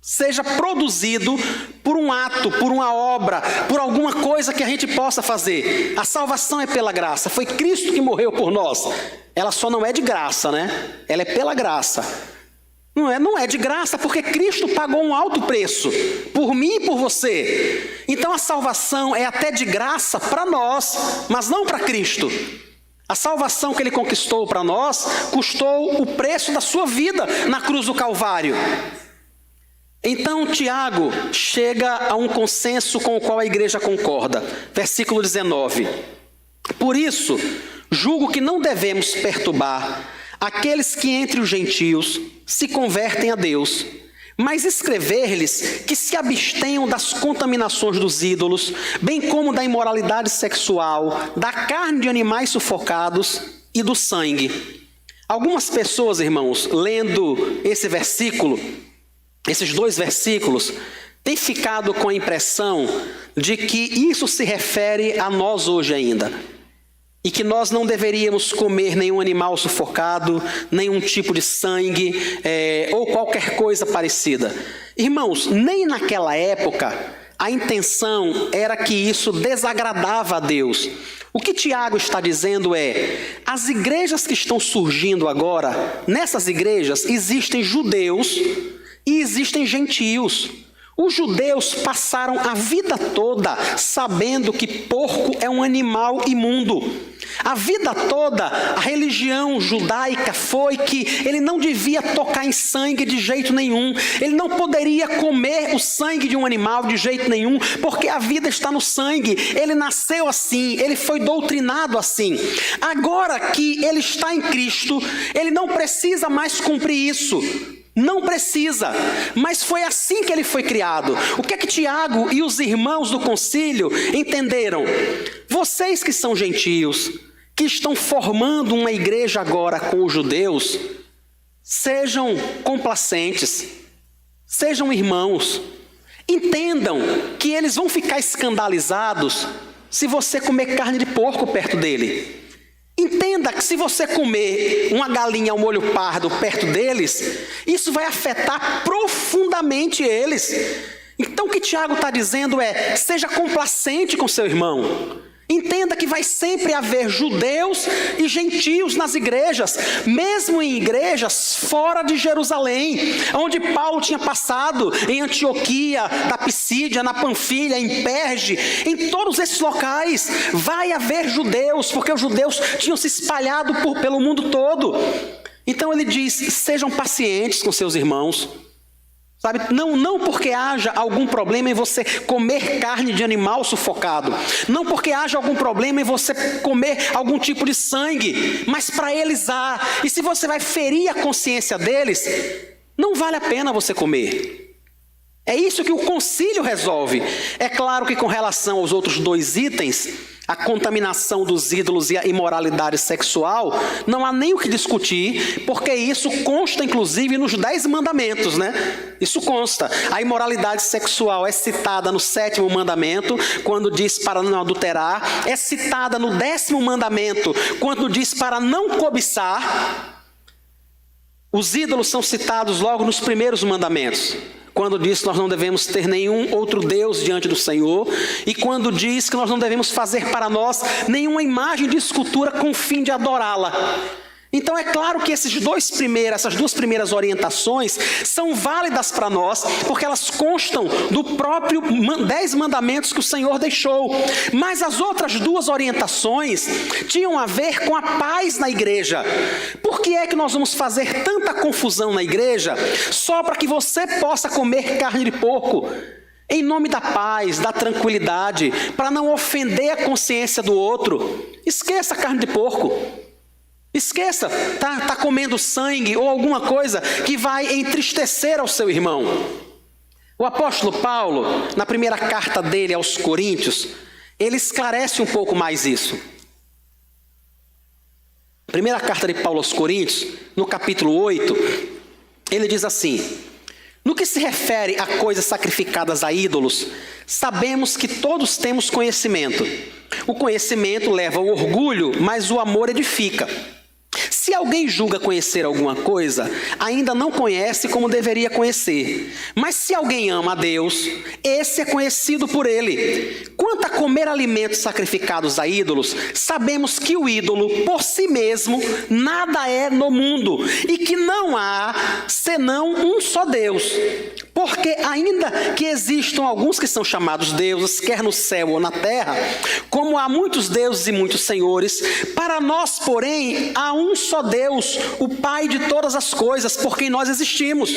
seja produzido por um ato, por uma obra, por alguma coisa que a gente possa fazer. A salvação é pela graça, foi Cristo que morreu por nós. Ela só não é de graça, né? Ela é pela graça. Não é de graça porque Cristo pagou um alto preço por mim e por você. Então a salvação é até de graça para nós, mas não para Cristo. A salvação que Ele conquistou para nós custou o preço da sua vida na cruz do Calvário. Então Tiago chega a um consenso com o qual a igreja concorda. Versículo 19. Por isso, julgo que não devemos perturbar aqueles que entre os gentios se convertem a Deus, mas escrever-lhes que se abstenham das contaminações dos ídolos, bem como da imoralidade sexual, da carne de animais sufocados e do sangue. Algumas pessoas, irmãos, lendo esse versículo, esses 2 versículos, têm ficado com a impressão de que isso se refere a nós hoje ainda. E que nós não deveríamos comer nenhum animal sufocado, nenhum tipo de sangue, ou qualquer coisa parecida. Irmãos, nem naquela época a intenção era que isso desagradava a Deus. O que Tiago está dizendo é, as igrejas que estão surgindo agora, nessas igrejas existem judeus e existem gentios. Os judeus passaram a vida toda sabendo que porco é um animal imundo. A vida toda, a religião judaica foi que ele não devia tocar em sangue de jeito nenhum. Ele não poderia comer o sangue de um animal de jeito nenhum, porque a vida está no sangue. Ele nasceu assim, ele foi doutrinado assim. Agora que ele está em Cristo, ele não precisa mais cumprir isso. Não precisa, mas foi assim que ele foi criado. O que é que Tiago e os irmãos do concílio entenderam? Vocês que são gentios, que estão formando uma igreja agora com os judeus, sejam complacentes, sejam irmãos. Entendam que eles vão ficar escandalizados se você comer carne de porco perto dele. Entenda que se você comer uma galinha ao molho pardo perto deles, isso vai afetar profundamente eles. Então o que Tiago está dizendo é, seja complacente com seu irmão. Entenda que vai sempre haver judeus e gentios nas igrejas, mesmo em igrejas fora de Jerusalém, onde Paulo tinha passado, em Antioquia, da Pisídia, na Panfilha, em Perge, em todos esses locais, vai haver judeus, porque os judeus tinham se espalhado pelo mundo todo. Então ele diz, sejam pacientes com seus irmãos. Sabe, não porque haja algum problema em você comer carne de animal sufocado, não porque haja algum problema em você comer algum tipo de sangue, mas para eles há, e se você vai ferir a consciência deles, não vale a pena você comer. É isso que o concílio resolve. É claro que com relação aos outros dois itens, a contaminação dos ídolos e a imoralidade sexual, não há nem o que discutir, porque isso consta inclusive nos 10 mandamentos, né? Isso consta. A imoralidade sexual é citada no 7º mandamento, quando diz para não adulterar, é citada no 10º mandamento, quando diz para não cobiçar. Os ídolos são citados logo nos primeiros mandamentos, quando diz que nós não devemos ter nenhum outro Deus diante do Senhor, e quando diz que nós não devemos fazer para nós nenhuma imagem de escultura com o fim de adorá-la. Então é claro que essas duas primeiras orientações são válidas para nós, porque elas constam do próprio 10 mandamentos que o Senhor deixou. Mas as outras duas orientações tinham a ver com a paz na igreja. Por que é que nós vamos fazer tanta confusão na igreja só para que você possa comer carne de porco? Em nome da paz, da tranquilidade, para não ofender a consciência do outro. Esqueça a carne de porco. Esqueça, tá comendo sangue ou alguma coisa que vai entristecer ao seu irmão. O apóstolo Paulo, na primeira carta dele aos Coríntios, ele esclarece um pouco mais isso. Primeira carta de Paulo aos Coríntios, no capítulo 8, ele diz assim: no que se refere a coisas sacrificadas a ídolos, sabemos que todos temos conhecimento. O conhecimento leva ao orgulho, mas o amor edifica. Se alguém julga conhecer alguma coisa, ainda não conhece como deveria conhecer. Mas se alguém ama a Deus, esse é conhecido por ele. Quanto a comer alimentos sacrificados a ídolos, sabemos que o ídolo, por si mesmo, nada é no mundo, e que não há senão um só Deus. Porque ainda que existam alguns que são chamados deuses, quer no céu ou na terra, como há muitos deuses e muitos senhores, para nós, porém, há um só Deus, o Pai de todas as coisas, por quem nós existimos.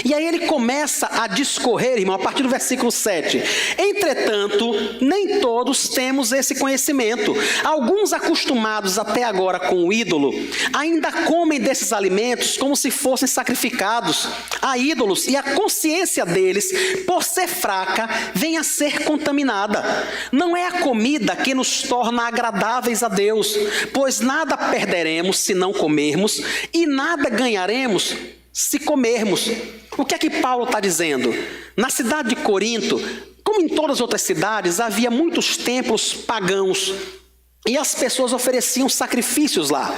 E aí ele começa a discorrer, irmão, a partir do versículo 7. Entretanto, nem todos temos esse conhecimento. Alguns, acostumados até agora com o ídolo, ainda comem desses alimentos como se fossem sacrificados a ídolos, e a consciência deles, por ser fraca, vem a ser contaminada. Não é a comida que nos torna agradáveis a Deus, pois nada perderemos se não comermos, e nada ganharemos se comermos. O que é que Paulo está dizendo? Na cidade de Corinto, como em todas as outras cidades, havia muitos templos pagãos, e as pessoas ofereciam sacrifícios lá.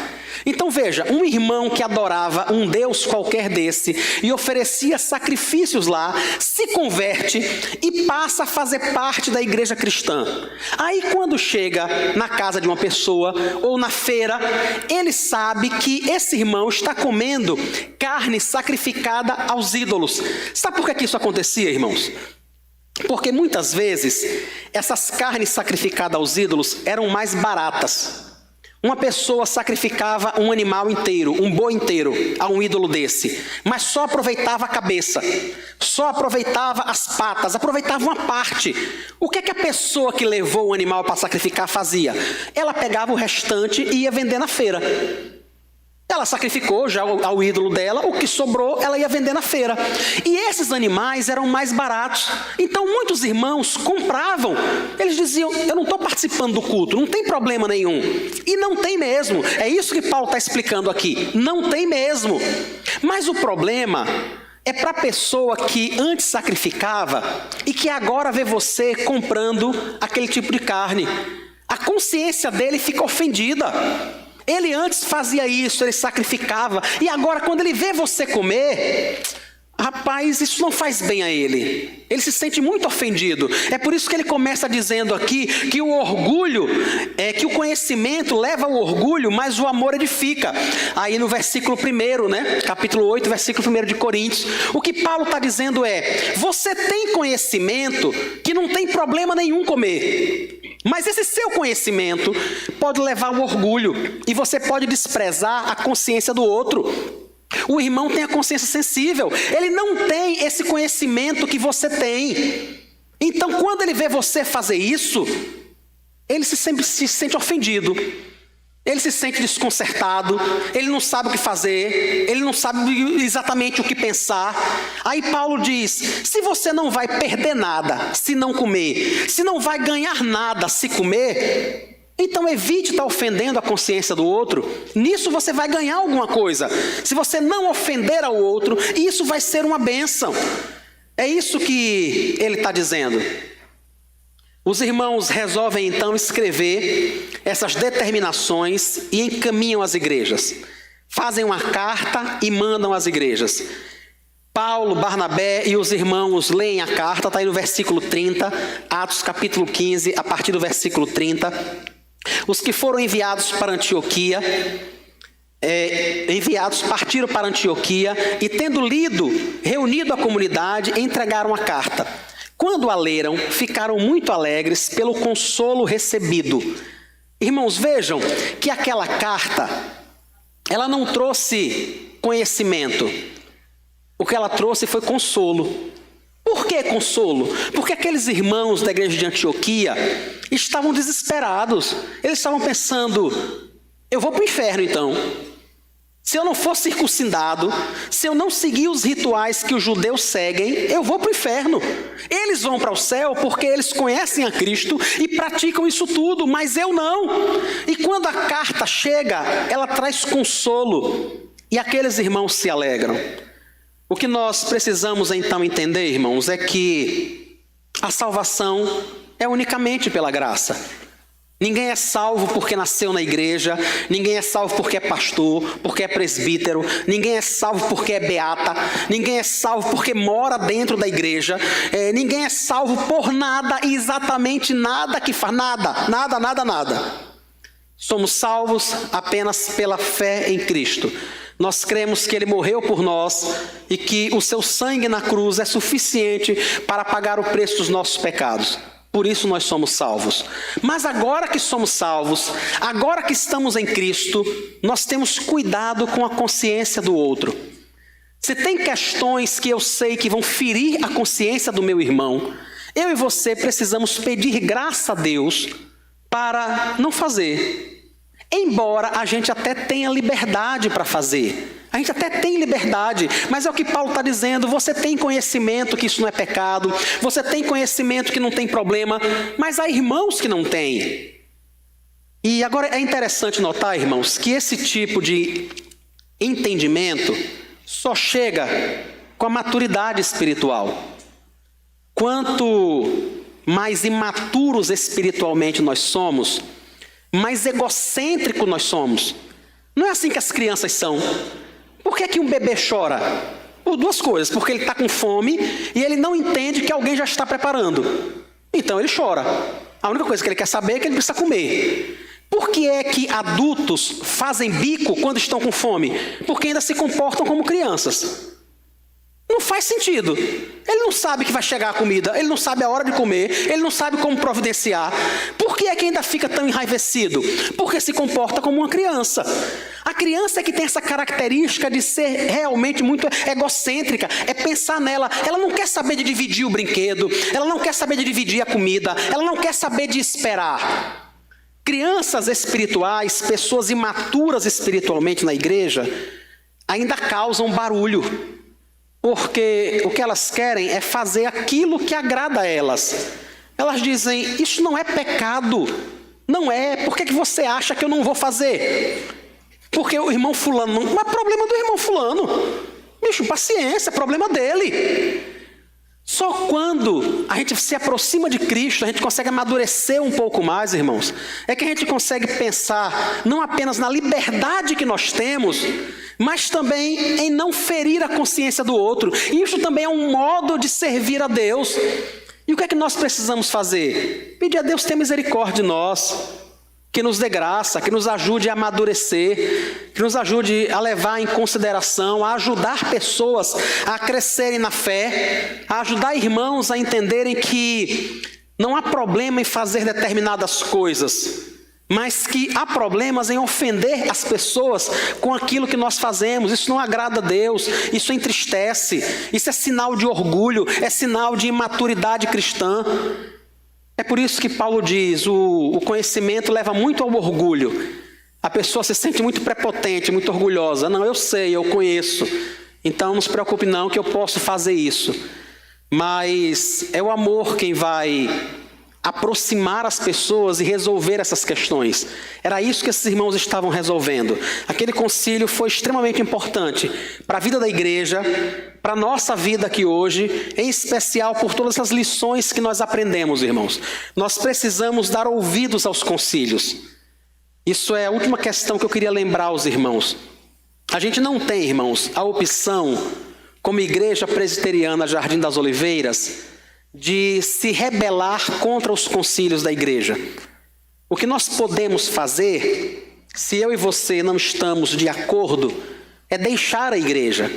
Então veja, um irmão que adorava um deus qualquer desse e oferecia sacrifícios lá, se converte e passa a fazer parte da igreja cristã. Aí quando chega na casa de uma pessoa ou na feira, ele sabe que esse irmão está comendo carne sacrificada aos ídolos. Sabe por que isso acontecia, irmãos? Porque muitas vezes essas carnes sacrificadas aos ídolos eram mais baratas. Uma pessoa sacrificava um animal inteiro, um boi inteiro, a um ídolo desse, mas só aproveitava a cabeça, só aproveitava as patas, aproveitava uma parte. O que é que a pessoa que levou o animal para sacrificar fazia? Ela pegava o restante e ia vender na feira. Ela sacrificou já ao ídolo dela, o que sobrou ela ia vender na feira. E esses animais eram mais baratos. Então muitos irmãos compravam. Eles diziam, eu não estou participando do culto, não tem problema nenhum. E não tem mesmo. É isso que Paulo está explicando aqui. Não tem mesmo. Mas o problema é para a pessoa que antes sacrificava e que agora vê você comprando aquele tipo de carne. A consciência dele fica ofendida. Ele antes fazia isso, ele sacrificava, e agora quando ele vê você comer, Rapaz, isso não faz bem a ele. Ele se sente muito ofendido. É por isso que ele começa dizendo aqui que o orgulho, que o conhecimento leva ao orgulho, mas o amor edifica. Aí no versículo 1, né? Capítulo 8, versículo 1 de Coríntios. O que Paulo está dizendo é: você tem conhecimento que não tem problema nenhum comer. Mas esse seu conhecimento pode levar ao orgulho. E você pode desprezar a consciência do outro. O irmão tem a consciência sensível. Ele não tem esse conhecimento que você tem. Então, quando ele vê você fazer isso, ele se sente ofendido. Ele se sente desconcertado. Ele não sabe o que fazer. Ele não sabe exatamente o que pensar. Aí Paulo diz: se você não vai perder nada se não comer, se não vai ganhar nada se comer, então evite estar ofendendo a consciência do outro. Nisso você vai ganhar alguma coisa. Se você não ofender ao outro, isso vai ser uma bênção. É isso que ele está dizendo. Os irmãos resolvem então escrever essas determinações e encaminham às igrejas. Fazem uma carta e mandam às igrejas. Paulo, Barnabé e os irmãos leem a carta, está aí no versículo 30, Atos capítulo 15, a partir do versículo 30. Os que foram enviados para Antioquia, partiram para Antioquia e, tendo lido, reunido a comunidade, entregaram a carta. Quando a leram, ficaram muito alegres pelo consolo recebido. Irmãos, vejam que aquela carta, ela não trouxe conhecimento. O que ela trouxe foi consolo. Por que consolo? Porque aqueles irmãos da igreja de Antioquia estavam desesperados. Eles estavam pensando: eu vou para o inferno então. Se eu não for circuncidado, se eu não seguir os rituais que os judeus seguem, eu vou para o inferno. Eles vão para o céu porque eles conhecem a Cristo e praticam isso tudo, mas eu não. E quando a carta chega, ela traz consolo e aqueles irmãos se alegram. O que nós precisamos então entender, irmãos, é que a salvação é unicamente pela graça. Ninguém é salvo porque nasceu na igreja, ninguém é salvo porque é pastor, porque é presbítero, ninguém é salvo porque é beata, ninguém é salvo porque mora dentro da igreja, ninguém é salvo por nada, exatamente nada que faz, nada. Somos salvos apenas pela fé em Cristo. Nós cremos que Ele morreu por nós e que o seu sangue na cruz é suficiente para pagar o preço dos nossos pecados. Por isso nós somos salvos. Mas agora que somos salvos, agora que estamos em Cristo, nós temos cuidado com a consciência do outro. Se tem questões que eu sei que vão ferir a consciência do meu irmão, eu e você precisamos pedir graça a Deus para não fazer. Embora a gente até tenha liberdade para fazer. A gente até tem liberdade, mas é o que Paulo está dizendo: você tem conhecimento que isso não é pecado, você tem conhecimento que não tem problema, mas há irmãos que não têm. E agora é interessante notar, irmãos, que esse tipo de entendimento só chega com a maturidade espiritual. Quanto mais imaturos espiritualmente nós somos, mais egocêntrico nós somos. Não é assim que as crianças são. Por que um bebê chora? Por duas coisas: porque ele está com fome e ele não entende que alguém já está preparando. Então ele chora. A única coisa que ele quer saber é que ele precisa comer. Por que é que adultos fazem bico quando estão com fome? Porque ainda se comportam como crianças. Não faz sentido. Ele não sabe que vai chegar a comida, ele não sabe a hora de comer, ele não sabe como providenciar. Por que é que ainda fica tão enraivecido? Porque se comporta como uma criança. A criança é que tem essa característica de ser realmente muito egocêntrica, é pensar nela. Ela não quer saber de dividir o brinquedo, ela não quer saber de dividir a comida, ela não quer saber de esperar. Crianças espirituais, pessoas imaturas espiritualmente na igreja, ainda causam barulho. Porque o que elas querem é fazer aquilo que agrada a elas. Elas dizem: isso não é pecado. Não é. Por que você acha que eu não vou fazer? Porque o irmão fulano não é problema do irmão fulano. Bicho, paciência, é problema dele. Só quando a gente se aproxima de Cristo, a gente consegue amadurecer um pouco mais, irmãos. É que a gente consegue pensar não apenas na liberdade que nós temos, mas também em não ferir a consciência do outro. Isso também é um modo de servir a Deus. E o que é que nós precisamos fazer? Pedir a Deus ter misericórdia de nós, que nos dê graça, que nos ajude a amadurecer, que nos ajude a levar em consideração, a ajudar pessoas a crescerem na fé, a ajudar irmãos a entenderem que não há problema em fazer determinadas coisas, mas que há problemas em ofender as pessoas com aquilo que nós fazemos. Isso não agrada a Deus, isso entristece, isso é sinal de orgulho, é sinal de imaturidade cristã. É por isso que Paulo diz, o conhecimento leva muito ao orgulho. A pessoa se sente muito prepotente, muito orgulhosa. Não, eu sei, eu conheço, então não se preocupe não que eu posso fazer isso. Mas é o amor quem vai aproximar as pessoas e resolver essas questões. Era isso que esses irmãos estavam resolvendo. Aquele concílio foi extremamente importante para a vida da igreja, para a nossa vida aqui hoje, em especial por todas as lições que nós aprendemos, irmãos. Nós precisamos dar ouvidos aos concílios. Isso é a última questão que eu queria lembrar aos irmãos. A gente não tem, irmãos, a opção, como igreja presbiteriana Jardim das Oliveiras, de se rebelar contra os concílios da igreja. O que nós podemos fazer, se eu e você não estamos de acordo, é deixar a igreja.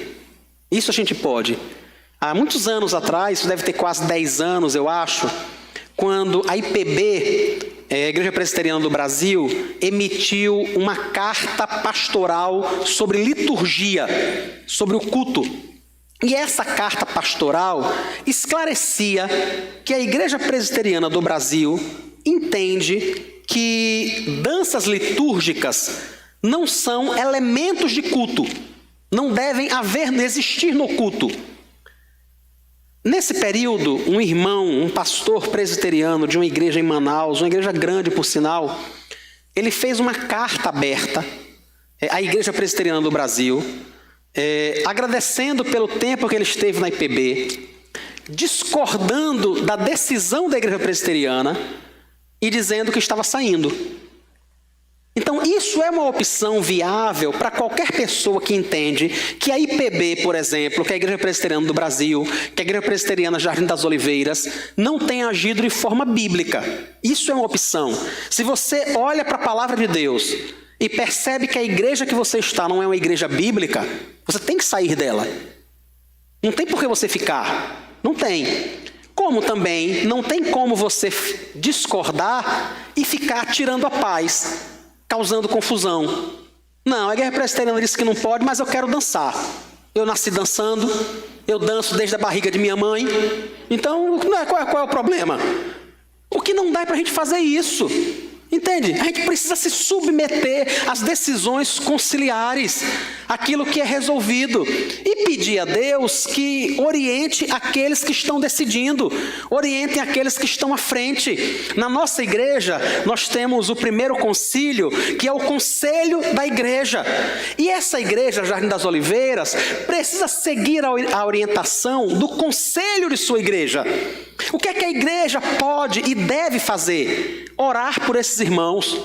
Isso a gente pode. Há muitos anos atrás, isso deve ter quase 10 anos, eu acho, quando a IPB, a Igreja Presbiteriana do Brasil, emitiu uma carta pastoral sobre liturgia, sobre o culto. E essa carta pastoral esclarecia que a Igreja Presbiteriana do Brasil entende que danças litúrgicas não são elementos de culto, não devem existir no culto. Nesse período, um irmão, um pastor presbiteriano de uma igreja em Manaus, uma igreja grande por sinal, ele fez uma carta aberta à Igreja Presbiteriana do Brasil, agradecendo pelo tempo que ele esteve na IPB, discordando da decisão da Igreja Presbiteriana e dizendo que estava saindo. Então isso é uma opção viável para qualquer pessoa que entende que a IPB, por exemplo, que é a Igreja Presbiteriana do Brasil, que é a Igreja Presbiteriana Jardim das Oliveiras, não tem agido de forma bíblica. Isso é uma opção. Se você olha para a palavra de Deus e percebe que a igreja que você está não é uma igreja bíblica, você tem que sair dela. Não tem por que você ficar. Não tem. Como também não tem como você discordar e ficar tirando a paz, causando confusão. Não, a Igreja Presbiteriana disse que não pode, mas eu quero dançar. Eu nasci dançando, eu danço desde a barriga de minha mãe. Então, qual é o problema? O que não dá é para a gente fazer isso. Entende? A gente precisa se submeter às decisões conciliares, aquilo que é resolvido, e pedir a Deus que oriente aqueles que estão decidindo, orientem aqueles que estão à frente. Na nossa igreja, nós temos o primeiro concílio, que é o conselho da igreja. E essa igreja, Jardim das Oliveiras, precisa seguir a orientação do conselho de sua igreja. O que é que a igreja pode e deve fazer? Orar por esses irmãos,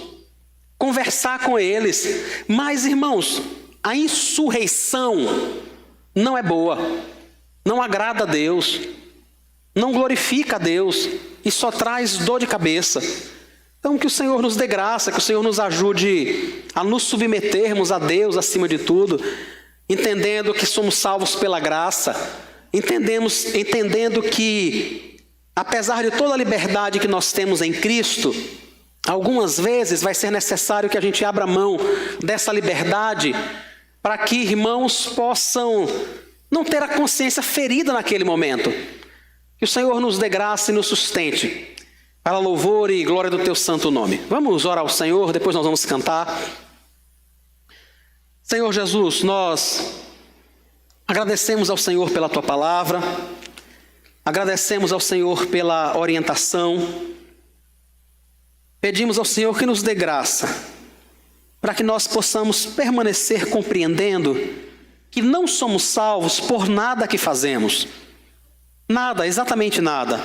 conversar com eles. Mas, irmãos, a insurreição não é boa, não agrada a Deus, não glorifica a Deus e só traz dor de cabeça. Então, que o Senhor nos dê graça, que o Senhor nos ajude a nos submetermos a Deus acima de tudo, entendendo que somos salvos pela graça, entendendo que, apesar de toda a liberdade que nós temos em Cristo, algumas vezes vai ser necessário que a gente abra mão dessa liberdade para que irmãos possam não ter a consciência ferida naquele momento. Que o Senhor nos dê graça e nos sustente, para louvor e glória do teu santo nome. Vamos orar ao Senhor, depois nós vamos cantar. Senhor Jesus, nós agradecemos ao Senhor pela tua palavra, agradecemos ao Senhor pela orientação, pedimos ao Senhor que nos dê graça, para que nós possamos permanecer compreendendo que não somos salvos por nada que fazemos, nada, exatamente nada,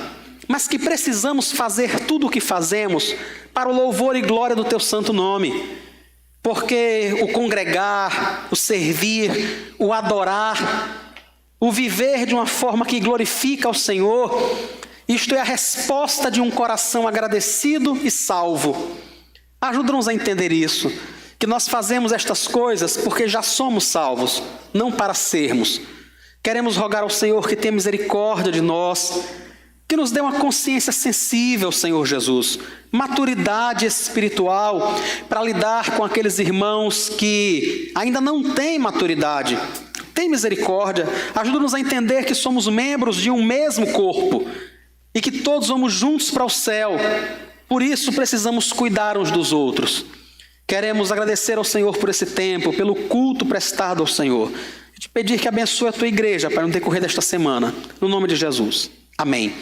mas que precisamos fazer tudo o que fazemos para o louvor e glória do teu santo nome. Porque o congregar, o servir, o adorar, o viver de uma forma que glorifica ao Senhor, isto é a resposta de um coração agradecido e salvo. Ajuda-nos a entender isso, que nós fazemos estas coisas porque já somos salvos, não para sermos. Queremos rogar ao Senhor que tenha misericórdia de nós, que nos dê uma consciência sensível, Senhor Jesus, maturidade espiritual para lidar com aqueles irmãos que ainda não têm maturidade. Tem misericórdia, ajuda-nos a entender que somos membros de um mesmo corpo e que todos vamos juntos para o céu. Por isso precisamos cuidar uns dos outros. Queremos agradecer ao Senhor por esse tempo, pelo culto prestado ao Senhor. E te pedir que abençoe a tua igreja para no decorrer desta semana. No nome de Jesus. Amém.